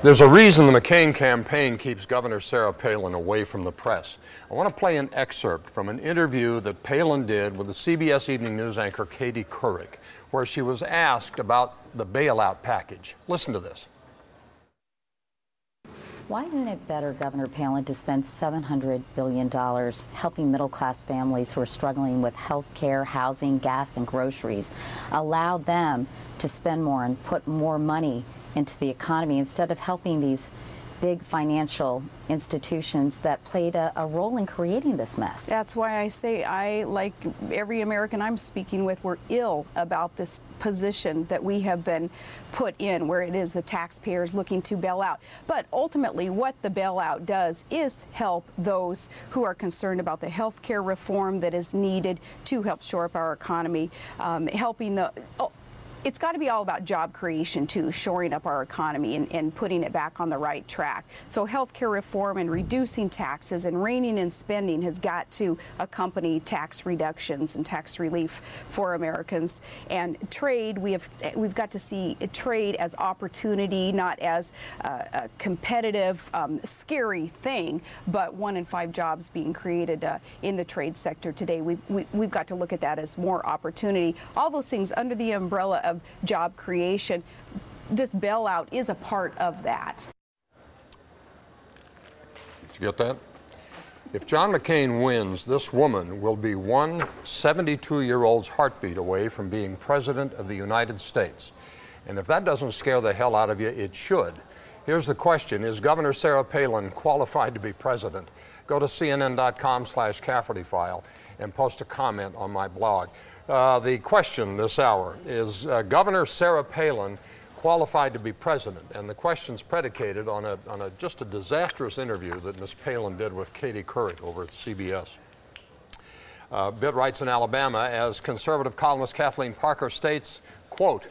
There's a reason the McCain campaign keeps Governor Sarah Palin away from the press. I want to play an excerpt from an interview that Palin did with the CBS Evening News anchor Katie Couric, where she was asked about the bailout package. Listen to this. Why isn't it better, Governor Palin, to spend $700 billion helping middle-class families who are struggling with health care, housing, gas, and groceries? Allow them to spend more and put more money into the economy instead of helping these big financial institutions that played a role in creating this mess. That's why I say I, like every American I'm speaking with, we're ill about this position that we have been put in, where it is the taxpayers looking to bail out. But ultimately, what the bailout does is help those who are concerned about the health care reform that is needed to help shore up our economy, helping the... It's got to be all about job creation, too, shoring up our economy and putting it back on the right track. So healthcare reform and reducing taxes and reining in spending has got to accompany tax reductions and tax relief for Americans. And trade, we've got to see trade as opportunity, not as a competitive, scary thing, but 1 in 5 jobs being created in the trade sector today. We've got to look at that as more opportunity. All those things under the umbrella of job creation. This bailout is a part of that. Did you get that? If John McCain wins, this woman will be one 72-year-old's heartbeat away from being President of the United States. And if that doesn't scare the hell out of you, it should. Here's the question: is Governor Sarah Palin qualified to be president? Go to CNN.com/Cafferty File and post a comment on my blog. The question this hour is Governor Sarah Palin qualified to be president? And the question's predicated on just a disastrous interview that Ms. Palin did with Katie Couric over at CBS. Bit writes in Alabama, as conservative columnist Kathleen Parker states, quote,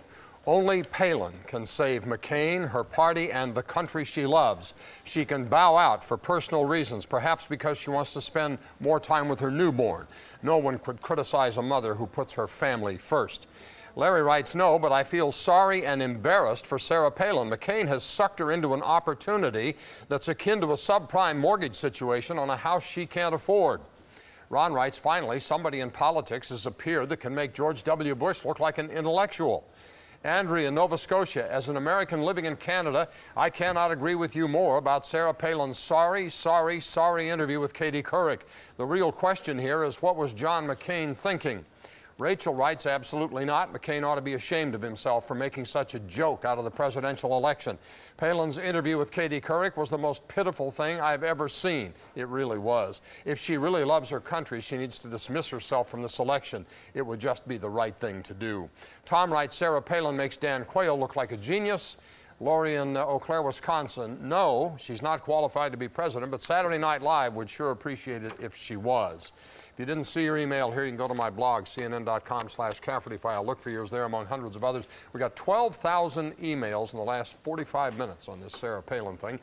"Only Palin can save McCain, her party, and the country she loves. She can bow out for personal reasons, perhaps because she wants to spend more time with her newborn. No one could criticize a mother who puts her family first." Larry writes, "No, but I feel sorry and embarrassed for Sarah Palin. McCain has sucked her into an opportunity that's akin to a subprime mortgage situation on a house she can't afford." Ron writes, "Finally, somebody in politics has appeared that can make George W. Bush look like an intellectual." Andrea, Nova Scotia, as an American living in Canada, I cannot agree with you more about Sarah Palin's sorry interview with Katie Couric. The real question here is, what was John McCain thinking? Rachel writes, absolutely not. McCain ought to be ashamed of himself for making such a joke out of the presidential election. Palin's interview with Katie Couric was the most pitiful thing I've ever seen. It really was. If she really loves her country, she needs to dismiss herself from this election. It would just be the right thing to do. Tom writes, Sarah Palin makes Dan Quayle look like a genius. Lori in Eau Claire, Wisconsin, no, she's not qualified to be president, but Saturday Night Live would sure appreciate it if she was. If you didn't see your email here, you can go to my blog, CNN.com/Cafferty File. Look for yours there among hundreds of others. We got 12,000 emails in the last 45 minutes on this Sarah Palin thing.